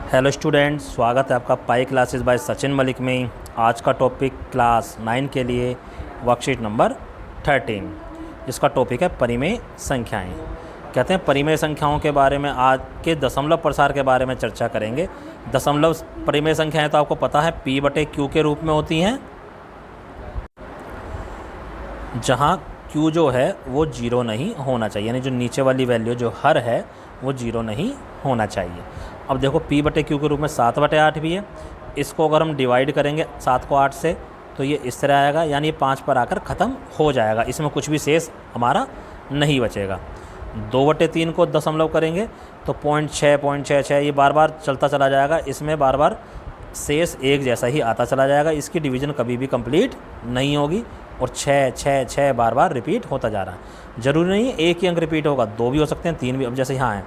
Hello students, स्वागत है आपका pi classes bye Sachin Malik में। आज का टॉपिक क्लास 9 के लिए वर्कशीट नंबर 13, जिसका टॉपिक है परिमेय संख्याएं। कहते हैं परिमेय संख्याओं के बारे में आज के दशमलव प्रसार के बारे में चर्चा करेंगे। दशमलव परिमेय संख्याएं तो आपको पता है P/Q के रूप में होती हैं, जहाँ Q जो है वो जीरो नहीं होना चाहिए, यानी जो नीचे वाली वैल्यू जो हर है वो जीरो नहीं होना चाहिए। अब देखो P/Q के रूप में 7/8 भी है। इसको अगर हम डिवाइड करेंगे 7 को 8 से तो ये इस तरह आएगा, यानी ये 5 पर आकर ख़त्म हो जाएगा, इसमें कुछ भी शेष हमारा नहीं बचेगा। 2/3 को दशमलव करेंगे तो 0.6 ये बार बार चलता चला जाएगा, इसमें बार बार शेष एक जैसा ही आता चला जाएगा, इसकी डिवीज़न कभी भी कंप्लीट नहीं होगी और 6 बार बार रिपीट होता जा रहा है। ज़रूरी नहीं है एक ही अंक रिपीट होगा, 2 भी हो सकते हैं, 3 भी। अब जैसे यहाँ है,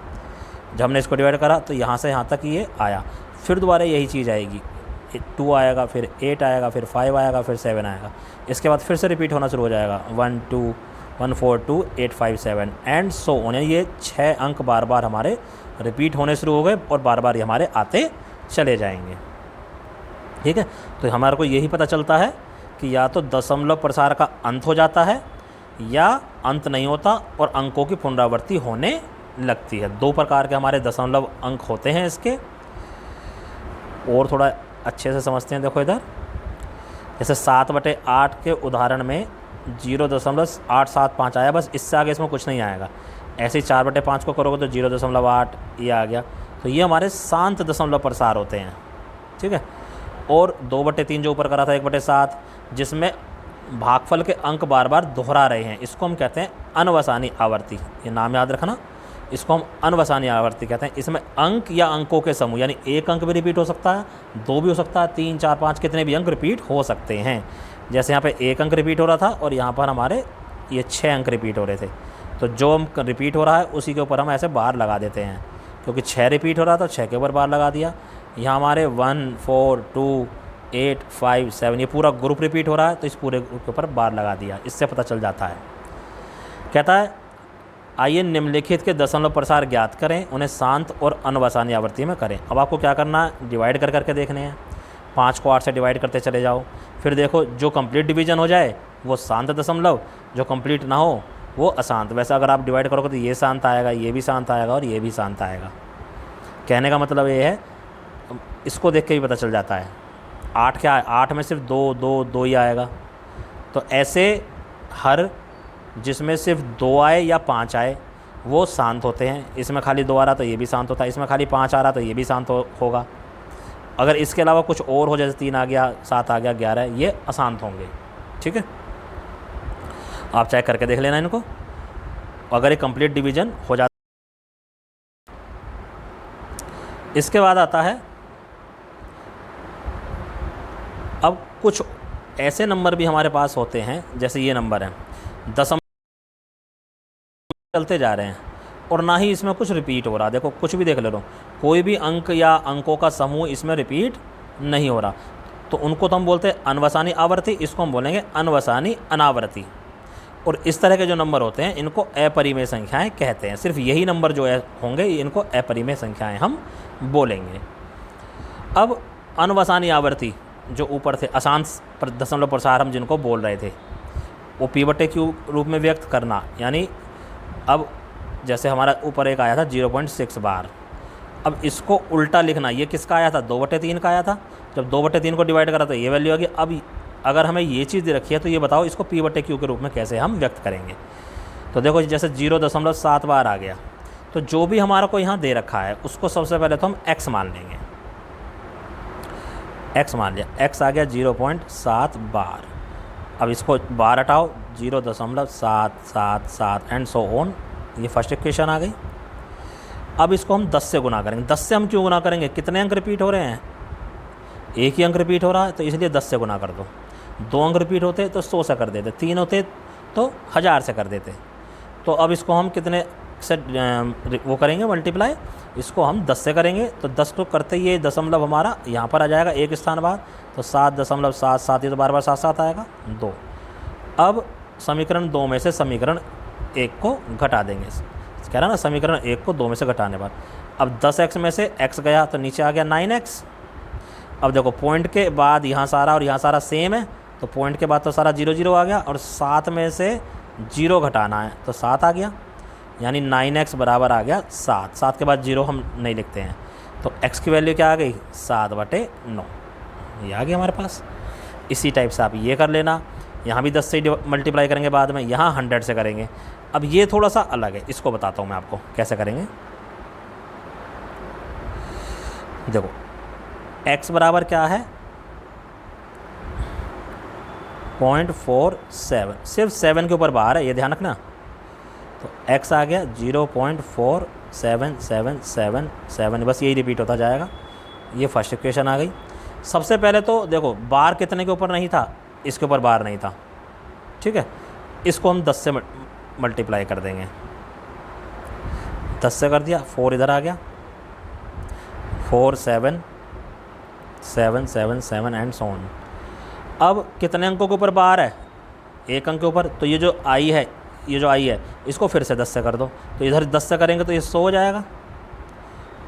जब हमने इसको डिवाइड करा तो यहाँ से यहाँ तक ये आया, फिर दोबारा यही चीज़ आएगी, 2 आएगा, फिर 8 आएगा, फिर 5 आएगा, फिर 7 आएगा। इसके बाद फिर से रिपीट होना शुरू हो जाएगा, 1 2 1 4 2 8 5 7 एंड सो ऑन। ये 6 अंक बार बार हमारे रिपीट होने शुरू हो गए और बार बार ये हमारे आते चले जाएंगे। ठीक है, तो हमारे को यही पता चलता है कि या तो दशमलव प्रसार का अंत हो जाता है या अंत नहीं होता और अंकों की पुनरावृत्ति होने लगती है। 2 प्रकार के हमारे दशमलव अंक होते हैं इसके, और थोड़ा अच्छे से समझते हैं। देखो इधर, जैसे 7/8 के उदाहरण में 0.875 आया, बस इससे आगे इसमें कुछ नहीं आएगा। ऐसे ही 4/5 को करोगे तो 0.8 ये आ गया। तो ये हमारे शांत दशमलव प्रसार होते हैं। ठीक है, और 2/3 जो ऊपर करा था 1/7, जिसमें भागफल के अंक बार बार दोहरा रहे हैं, इसको हम कहते हैं अनवसानी आवर्ती। ये नाम याद रखना, इसको हम अनवसानी आवर्ती कहते हैं। इसमें अंक या अंकों के समूह, यानी एक अंक भी रिपीट हो सकता है, 2 भी हो सकता है, 3 4 5 कितने भी अंक रिपीट हो सकते हैं। जैसे यहाँ पे 1 अंक रिपीट हो रहा था और यहाँ पर हमारे ये 6 अंक रिपीट हो रहे थे, तो जो अंक रिपीट हो रहा है उसी के ऊपर हम ऐसे बार लगा देते हैं, क्योंकि 6 रिपीट हो रहा था, 6 के ऊपर बार लगा दिया। यहाँ हमारे 1 4 2 8 5 7 ये पूरा ग्रुप रिपीट हो रहा है, तो इस पूरे ग्रुप के ऊपर बार लगा दिया, इससे पता चल जाता है। कहता है आइए निम्नलिखित के दशमलव प्रसार ज्ञात करें, उन्हें शांत और अनवसानी आवृत्ति में करें। अब आपको क्या करना है, डिवाइड कर करके देखने हैं। 5 को 8 से डिवाइड करते चले जाओ, फिर देखो जो कंप्लीट डिवीजन हो जाए वो शांत दशमलव, जो कंप्लीट ना हो वो अशांत। वैसे अगर आप डिवाइड करोगे तो ये शांत आएगा, ये भी शांत आएगा और ये भी शांत आएगा। कहने का मतलब ये है, इसको देख के ही पता चल जाता है। 8 क्या है, 8 में सिर्फ 2 ही आएगा। तो ऐसे हर जिसमें सिर्फ 2 आए या 5 आए वो शांत होते हैं। इसमें खाली 2 आ रहा तो ये भी शांत होता है, इसमें खाली 5 आ रहा तो ये भी शांत होगा। अगर इसके अलावा कुछ और हो, जैसे 3 आ गया, 7 आ गया, 11, ये अशांत होंगे। ठीक है, आप चेक करके देख लेना इनको। अगर ये कंप्लीट डिवीजन हो जाता, इसके बाद आता है अब कुछ ऐसे नंबर भी हमारे पास होते हैं, जैसे ये नंबर है, दशमलव चलते जा रहे हैं और ना ही इसमें कुछ रिपीट हो रहा। देखो कुछ भी देख ले लो, कोई भी अंक या अंकों का समूह इसमें रिपीट नहीं हो रहा, तो उनको तो हम बोलते हैं अनवसानी आवर्ती, इसको हम बोलेंगे अनवसानी अनावर्ती। और इस तरह के जो नंबर होते हैं इनको अपरिमेय संख्याएं कहते हैं। सिर्फ यही नंबर जो है होंगे इनको अपरिमेय संख्याएं हम बोलेंगे। अब अनवसानी आवर्ती जो ऊपर थे, अशांत दशमलव प्रसार हम जिनको बोल रहे थे, वो P/Q रूप में व्यक्त करना, यानी अब जैसे हमारा ऊपर एक आया था 0.6 बार, अब इसको उल्टा लिखना। ये किसका आया था, 2/3 का आया था। जब 2/3 को डिवाइड करा तो ये वैल्यू आ गई। अब अगर हमें ये चीज़ दे रखी है तो ये बताओ इसको P/Q के रूप में कैसे हम व्यक्त करेंगे। तो देखो जैसे 0.7 बार आ गया, तो जो भी हमारा को यहाँ दे रखा है उसको सबसे पहले तो हम x मान लेंगे। x मान लिया, x आ गया 0.7 बार। अब इसको बार हटाओ, 0.777 एंड सो ऑन, ये फर्स्ट इक्वेशन आ गई। अब इसको हम 10 से गुना करेंगे। 10 से हम क्यों गुना करेंगे, कितने अंक रिपीट हो रहे हैं, एक ही अंक रिपीट हो रहा है, तो इसलिए 10 से गुना कर दो। 2 अंक रिपीट होते तो 100 से कर देते, 3 होते तो 1000 से कर देते। तो अब इसको हम कितने से वो करेंगे मल्टीप्लाई, इसको हम 10 से करेंगे, तो 10 को करते ही ये दशमलव हमारा यहाँ पर आ जाएगा एक स्थान बाद, तो 7.77, ये तो बार बार 7 आएगा, 2। अब समीकरण 2 में से समीकरण 1 को घटा देंगे। कह रहा ना, समीकरण 1 को 2 में से घटाने बाद अब 10x में से x गया तो नीचे आ गया 9x। अब देखो पॉइंट के बाद यहाँ सारा और यहाँ सारा सेम है, तो पॉइंट के बाद तो सारा 0 0 आ गया, और 7 में से 0 घटाना है तो 7 आ गया, यानी 9x बराबर आ गया 7। 7 के बाद 0 हम नहीं लिखते हैं, तो x की वैल्यू क्या आ गई 7/9, ये आ गया हमारे पास। इसी टाइप से आप ये कर लेना, यहाँ भी 10 से मल्टीप्लाई करेंगे, बाद में यहाँ 100 से करेंगे। अब ये थोड़ा सा अलग है, इसको बताता हूँ मैं आपको कैसे करेंगे। देखो x बराबर क्या है 0.47, सिर्फ 7 के ऊपर बाहर है, ये ध्यान रखना। तो x आ गया 0.4777, बस यही रिपीट होता जाएगा। ये फर्स्ट इक्वेशन आ गई। सबसे पहले तो देखो बार कितने के ऊपर नहीं था, इसके ऊपर बार नहीं था, ठीक है। इसको हम 10 से मल्टीप्लाई कर देंगे, 10 से कर दिया, 4 इधर आ गया, 4 7 7 7 7 एंड सो ऑन। अब कितने अंकों के ऊपर बार है, एक अंक के ऊपर, तो ये जो i है, ये जो i है इसको फिर से 10 से कर दो, तो इधर 10 से करेंगे तो ये 100 हो जाएगा,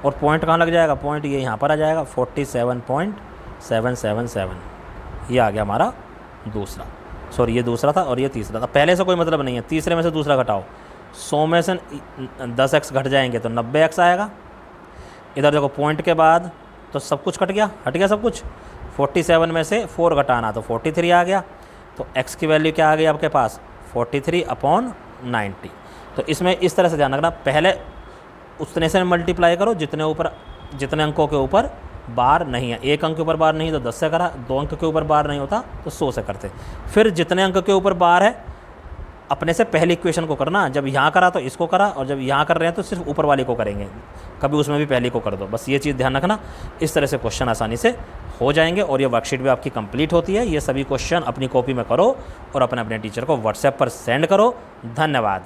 और पॉइंट कहाँ लग जाएगा, पॉइंट ये यहाँ पर आ जाएगा 47.777, ये आ गया हमारा दूसरा। सॉरी ये दूसरा था और ये तीसरा था, पहले से कोई मतलब नहीं है, तीसरे में से दूसरा घटाओ, 100 में से 10x घट जाएंगे तो 90x आएगा। इधर देखो पॉइंट के बाद तो सब कुछ हट गया सब कुछ, 47 में से 4 घटाना तो 43 आ गया, तो x की वैल्यू क्या आ गई आपके पास 43/90। तो इसमें इस तरह से ध्यान रखना, पहले उतने से मल्टीप्लाई करो जितने अंकों के ऊपर बार नहीं है। एक अंक के ऊपर बार नहीं तो 10 से करा, 2 अंक के ऊपर बार नहीं होता तो 100 से करते। फिर जितने अंक के ऊपर बार है अपने से पहली इक्वेशन को करना, जब यहाँ करा तो इसको करा, और जब यहाँ कर रहे हैं तो सिर्फ ऊपर वाले को करेंगे, कभी उसमें भी पहली को कर दो। बस ये चीज़ ध्यान रखना, इस तरह से क्वेश्चन आसानी से हो जाएंगे, और ये वर्कशीट भी आपकी कंप्लीट होती है। ये सभी क्वेश्चन अपनी कॉपी में करो और अपने टीचर को व्हाट्सएप पर सेंड करो। धन्यवाद।